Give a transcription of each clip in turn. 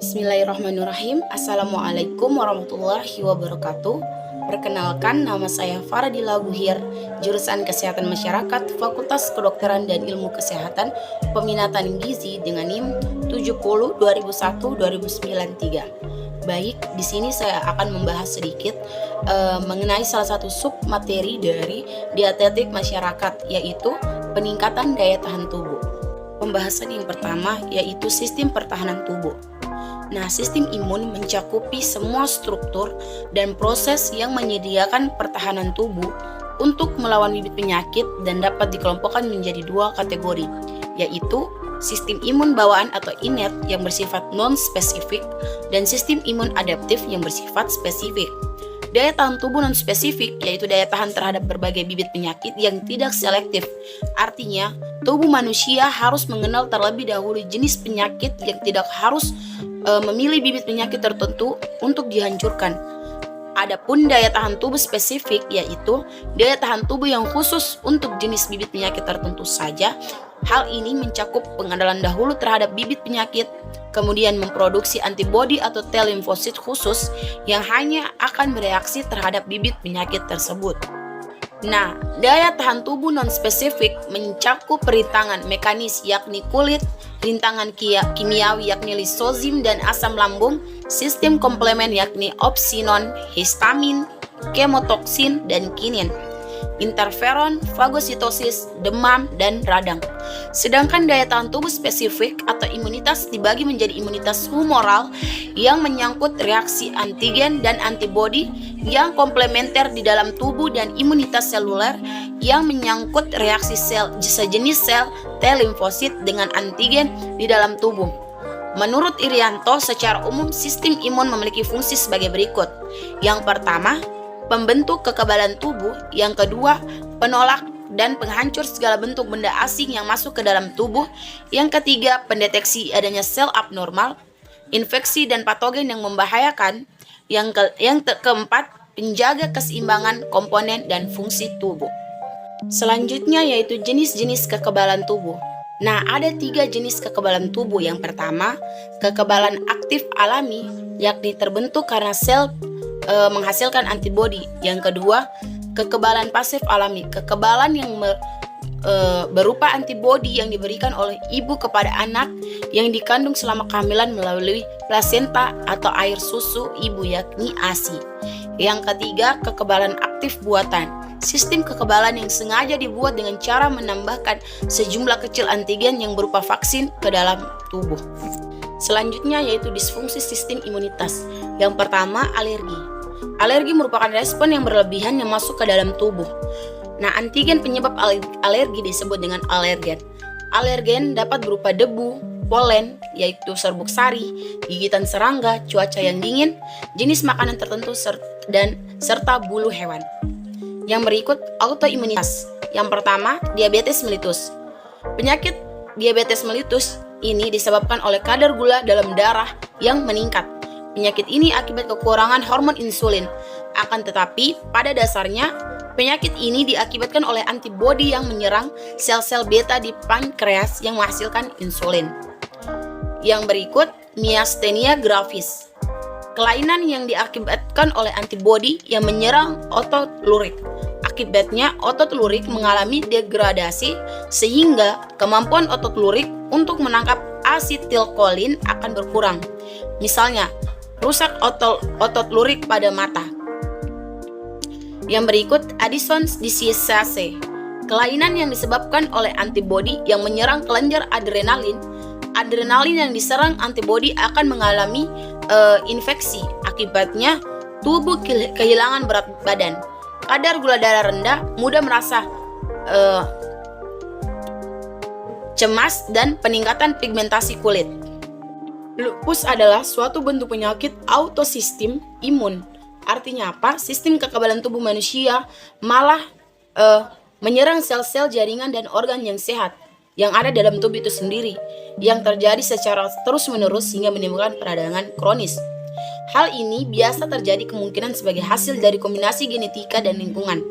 Bismillahirrahmanirrahim. Assalamualaikum warahmatullahi wabarakatuh. Perkenalkan, nama saya Faradila Guhir, jurusan Kesehatan Masyarakat, Fakultas Kedokteran dan Ilmu Kesehatan, peminatan gizi dengan NIM 70 2001 2093. Baik, di sini saya akan membahas sedikit mengenai salah satu sub materi dari dietetik masyarakat, yaitu peningkatan daya tahan tubuh. Pembahasan yang pertama yaitu sistem pertahanan tubuh. Nah, sistem imun mencakupi semua struktur dan proses yang menyediakan pertahanan tubuh untuk melawan bibit penyakit dan dapat dikelompokkan menjadi dua kategori, yaitu sistem imun bawaan atau innate yang bersifat non-spesifik dan sistem imun adaptif yang bersifat spesifik. Daya tahan tubuh non-spesifik yaitu daya tahan terhadap berbagai bibit penyakit yang tidak selektif. Artinya, tubuh manusia harus mengenal terlebih dahulu jenis penyakit yang tidak harus memilih bibit penyakit tertentu untuk dihancurkan. Adapun daya tahan tubuh spesifik yaitu daya tahan tubuh yang khusus untuk jenis bibit penyakit tertentu saja. Hal ini mencakup pengenalan dahulu terhadap bibit penyakit, kemudian memproduksi antibodi atau T limfosit khusus yang hanya akan bereaksi terhadap bibit penyakit tersebut. Nah, daya tahan tubuh non-spesifik mencakup rintangan mekanis yakni kulit, rintangan kimiawi yakni lisozim dan asam lambung, sistem komplement yakni opsinon, histamin, kemotoksin, dan kinin, interferon, fagositosis, demam, dan radang. Sedangkan daya tahan tubuh spesifik atau imunitas dibagi menjadi imunitas humoral yang menyangkut reaksi antigen dan antibodi yang komplementer di dalam tubuh dan imunitas seluler yang menyangkut reaksi sel sejenis sel T limfosit dengan antigen di dalam tubuh. Menurut Irianto, secara umum sistem imun memiliki fungsi sebagai berikut. Yang pertama, pembentuk kekebalan tubuh. Yang kedua, penolak dan penghancur segala bentuk benda asing yang masuk ke dalam tubuh. Yang ketiga, pendeteksi adanya sel abnormal, infeksi dan patogen yang membahayakan. Yang keempat, penjaga keseimbangan komponen dan fungsi tubuh. Selanjutnya yaitu jenis-jenis kekebalan tubuh. Nah, ada 3 jenis kekebalan tubuh. Yang pertama, kekebalan aktif alami, yakni terbentuk karena sel menghasilkan antibodi. Yang kedua, kekebalan pasif alami, kekebalan yang berupa antibodi yang diberikan oleh ibu kepada anak yang dikandung selama kehamilan melalui plasenta atau air susu ibu yakni ASI. Yang ketiga, kekebalan aktif buatan, sistem kekebalan yang sengaja dibuat dengan cara menambahkan sejumlah kecil antigen yang berupa vaksin ke dalam tubuh. Selanjutnya yaitu disfungsi sistem imunitas. Yang pertama, alergi. Alergi merupakan respon yang berlebihan yang masuk ke dalam tubuh. Nah, antigen penyebab alergi disebut dengan alergen. Alergen dapat berupa debu, polen, yaitu serbuk sari, gigitan serangga, cuaca yang dingin, jenis makanan tertentu, serta bulu hewan. Yang berikut, autoimunitas. Yang pertama, diabetes mellitus. Penyakit diabetes mellitus ini disebabkan oleh kadar gula dalam darah yang meningkat. Penyakit ini akibat kekurangan hormon insulin. Akan tetapi, pada dasarnya, penyakit ini diakibatkan oleh antibodi yang menyerang sel-sel beta di pankreas yang menghasilkan insulin. Yang berikut, miastenia gravis. Kelainan yang diakibatkan oleh antibodi yang menyerang otot lurik. Akibatnya, otot lurik mengalami degradasi sehingga kemampuan otot lurik untuk menangkap asetilkolin akan berkurang. Misalnya, rusak otot lurik pada mata. Yang berikut, Addison's disease. Kelainan yang disebabkan oleh antibodi yang menyerang kelenjar adrenalin. Adrenalin yang diserang antibodi akan mengalami infeksi. Akibatnya, tubuh kehilangan berat badan. Kadar gula darah rendah, mudah merasa cemas, dan peningkatan pigmentasi kulit. Lupus adalah suatu bentuk penyakit autosistem imun. Artinya apa? Sistem kekebalan tubuh manusia malah menyerang sel-sel jaringan dan organ yang sehat yang ada dalam tubuh itu sendiri, yang terjadi secara terus-menerus hingga menimbulkan peradangan kronis. Hal ini biasa terjadi kemungkinan sebagai hasil dari kombinasi genetika dan lingkungan.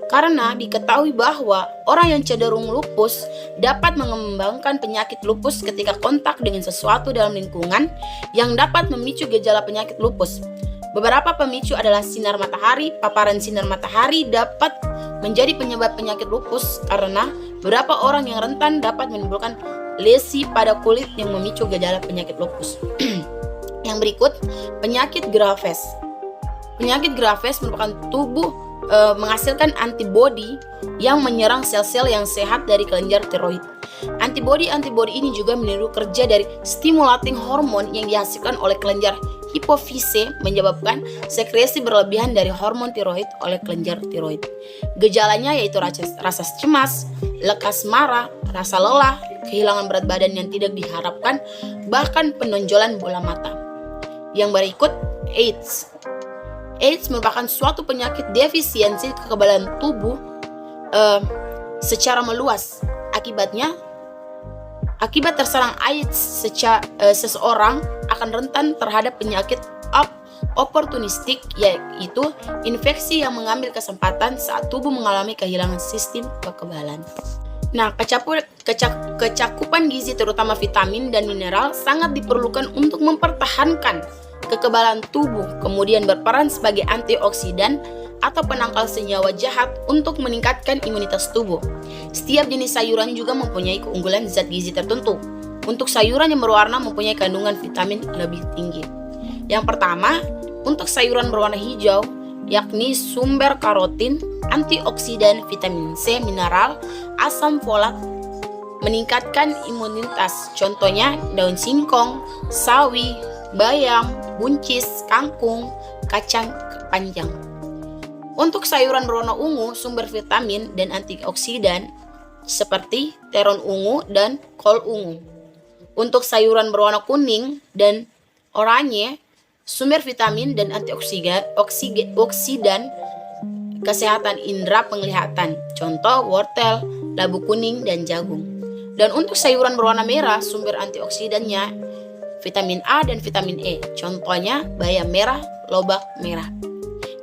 karena diketahui bahwa orang yang cenderung lupus dapat mengembangkan penyakit lupus ketika kontak dengan sesuatu dalam lingkungan yang dapat memicu gejala penyakit lupus. Beberapa pemicu adalah sinar matahari. Paparan sinar matahari dapat menjadi penyebab penyakit lupus karena beberapa orang yang rentan dapat menimbulkan lesi pada kulit yang memicu gejala penyakit lupus. Yang berikut, penyakit Graves. Penyakit Graves merupakan tubuh menghasilkan antibodi yang menyerang sel-sel yang sehat dari kelenjar tiroid. Antibodi ini juga meniru kerja dari stimulating hormon yang dihasilkan oleh kelenjar hipofise, menyebabkan sekresi berlebihan dari hormon tiroid oleh kelenjar tiroid. Gejalanya yaitu rasa cemas, lekas marah, rasa lelah, kehilangan berat badan yang tidak diharapkan, bahkan penonjolan bola mata. Yang berikut, AIDS. AIDS merupakan suatu penyakit defisiensi kekebalan tubuh secara meluas. Akibat terserang AIDS, seseorang akan rentan terhadap penyakit oportunistik, yaitu infeksi yang mengambil kesempatan saat tubuh mengalami kehilangan sistem kekebalan. Nah, kecakupan gizi terutama vitamin dan mineral sangat diperlukan untuk mempertahankan kekebalan tubuh, kemudian berperan sebagai antioksidan atau penangkal senyawa jahat untuk meningkatkan imunitas tubuh. Setiap jenis sayuran juga mempunyai keunggulan zat gizi tertentu. Untuk sayuran yang berwarna mempunyai kandungan vitamin lebih tinggi. Yang pertama, untuk sayuran berwarna hijau, yakni sumber karotin, antioksidan, vitamin C, mineral, asam folat, meningkatkan imunitas. Contohnya daun singkong, sawi, bayam, buncis, kangkung, kacang panjang. Untuk sayuran berwarna ungu, sumber vitamin dan antioksidan seperti terong ungu dan kol ungu. Untuk sayuran berwarna kuning dan oranye, sumber vitamin dan antioksidan kesehatan indera penglihatan. Contoh wortel, labu kuning, dan jagung. Dan untuk sayuran berwarna merah, sumber antioksidannya vitamin A dan vitamin E. Contohnya bayam merah, lobak merah.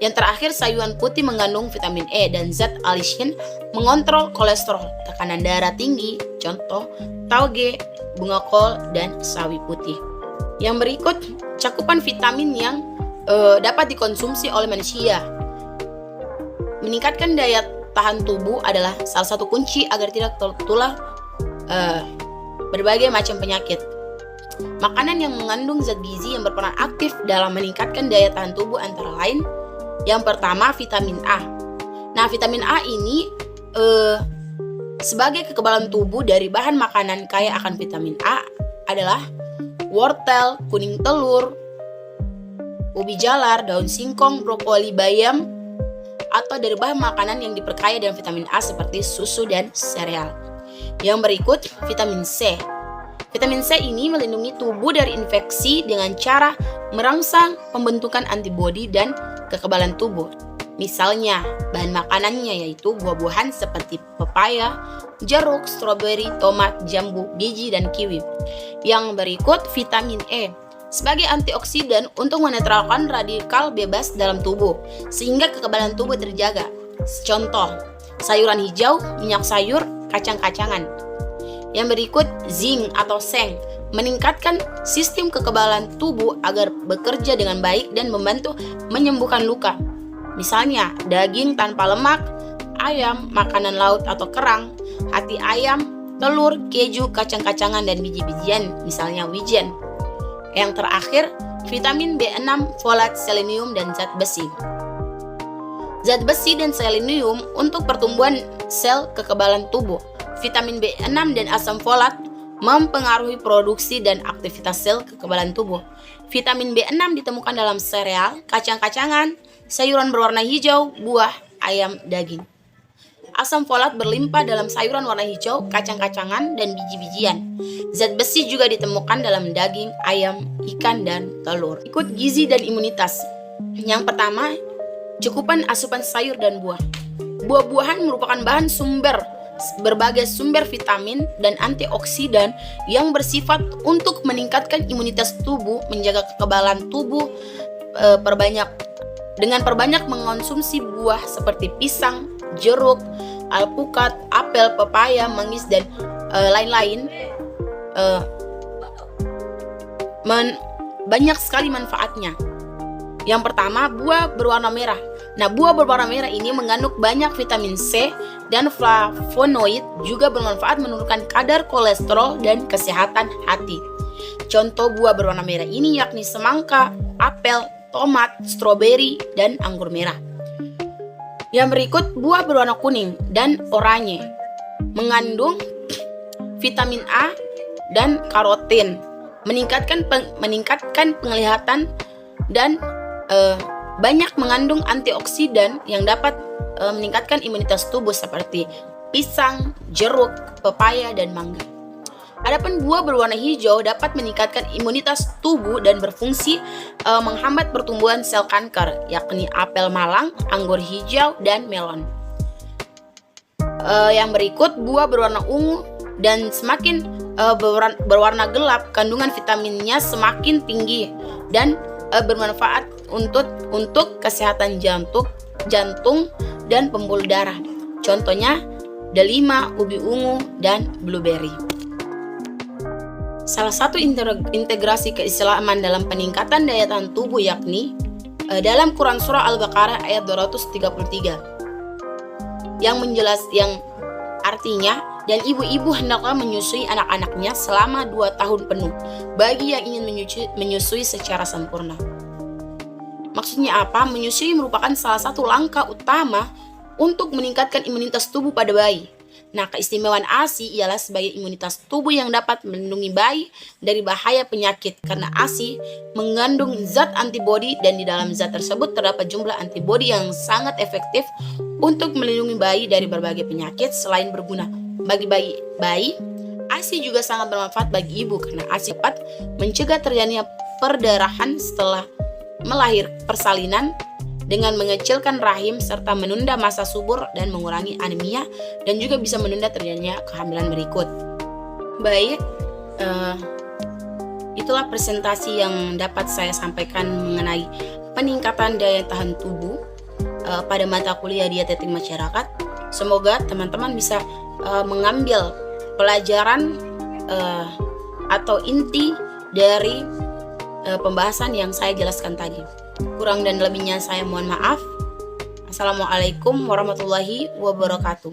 Yang terakhir, sayuran putih mengandung vitamin E dan zat allicin mengontrol kolesterol, tekanan darah tinggi. Contoh tauge, bunga kol, dan sawi putih. Yang berikut, cakupan vitamin yang dapat dikonsumsi oleh manusia. Meningkatkan daya tahan tubuh adalah salah satu kunci agar tidak tertular berbagai macam penyakit. Makanan yang mengandung zat gizi yang berperan aktif dalam meningkatkan daya tahan tubuh antara lain, yang pertama vitamin A. Nah, vitamin A ini sebagai kekebalan tubuh dari bahan makanan kaya akan vitamin A adalah wortel, kuning telur, ubi jalar, daun singkong, brokoli, bayam, atau dari bahan makanan yang diperkaya dengan vitamin A seperti susu dan sereal. Yang berikut, vitamin C. Vitamin C ini melindungi tubuh dari infeksi dengan cara merangsang pembentukan antibodi dan kekebalan tubuh. Misalnya, bahan makanannya yaitu buah-buahan seperti pepaya, jeruk, stroberi, tomat, jambu, biji, dan kiwi. Yang berikut, vitamin E. Sebagai antioksidan untuk menetralkan radikal bebas dalam tubuh, sehingga kekebalan tubuh terjaga. Contoh, sayuran hijau, minyak sayur, kacang-kacangan. Yang berikut, zinc atau seng, meningkatkan sistem kekebalan tubuh agar bekerja dengan baik dan membantu menyembuhkan luka. Misalnya, daging tanpa lemak, ayam, makanan laut atau kerang, hati ayam, telur, keju, kacang-kacangan, dan biji-bijian, misalnya wijen. Yang terakhir, vitamin B6, folat, selenium, dan zat besi. Zat besi dan selenium untuk pertumbuhan sel kekebalan tubuh. Vitamin B6 dan asam folat mempengaruhi produksi dan aktivitas sel kekebalan tubuh. Vitamin B6 ditemukan dalam sereal, kacang-kacangan, sayuran berwarna hijau, buah, ayam, daging. Asam folat berlimpah dalam sayuran warna hijau, kacang-kacangan, dan biji-bijian. Zat besi juga ditemukan dalam daging, ayam, ikan, dan telur. Ikut gizi dan imunitas. Yang pertama, cukupan asupan sayur dan buah. Buah-buahan merupakan berbagai sumber vitamin dan antioksidan yang bersifat untuk meningkatkan imunitas tubuh, menjaga kekebalan tubuh. Perbanyak mengonsumsi buah seperti pisang, jeruk, alpukat, apel, pepaya, manggis, dan lain-lain. Banyak sekali manfaatnya. Yang pertama, buah berwarna merah. Nah, buah berwarna merah ini mengandung banyak vitamin C dan flavonoid, juga bermanfaat menurunkan kadar kolesterol dan kesehatan hati. Contoh buah berwarna merah ini yakni semangka, apel, tomat, stroberi, dan anggur merah. Yang berikut, buah berwarna kuning dan oranye mengandung vitamin A dan karotin, meningkatkan penglihatan, dan banyak mengandung antioksidan yang dapat meningkatkan imunitas tubuh seperti pisang, jeruk, pepaya, dan mangga. Adapun buah berwarna hijau dapat meningkatkan imunitas tubuh dan berfungsi menghambat pertumbuhan sel kanker, yakni apel malang, anggur hijau, dan melon. Yang berikut, buah berwarna ungu dan semakin berwarna gelap, kandungan vitaminnya semakin tinggi dan bermanfaat untuk kesehatan jantung dan pembuluh darah. Contohnya delima, ubi ungu, dan blueberry. Salah satu integrasi keislaman dalam peningkatan daya tahan tubuh yakni dalam Quran Surah Al-Baqarah ayat 234 yang artinya, dan ibu-ibu hendaklah menyusui anak-anaknya selama 2 tahun penuh bagi yang ingin menyusui secara sempurna. Maksudnya apa? Menyusui merupakan salah satu langkah utama untuk meningkatkan imunitas tubuh pada bayi. Nah, keistimewaan ASI ialah sebagai imunitas tubuh yang dapat melindungi bayi dari bahaya penyakit, karena ASI mengandung zat antibodi, dan di dalam zat tersebut terdapat jumlah antibodi yang sangat efektif untuk melindungi bayi dari berbagai penyakit. Selain berguna bagi bayi, ASI juga sangat bermanfaat bagi ibu, karena ASI dapat mencegah terjadinya perdarahan setelah persalinan dengan mengecilkan rahim serta menunda masa subur dan mengurangi anemia, dan juga bisa menunda terjadinya kehamilan berikut. Baik, itulah presentasi yang dapat saya sampaikan mengenai peningkatan daya tahan tubuh pada mata kuliah dietetik masyarakat. Semoga teman-teman bisa mengambil pelajaran atau inti dari pembahasan yang saya jelaskan tadi. Kurang dan lebihnya saya mohon maaf. Assalamualaikum warahmatullahi wabarakatuh.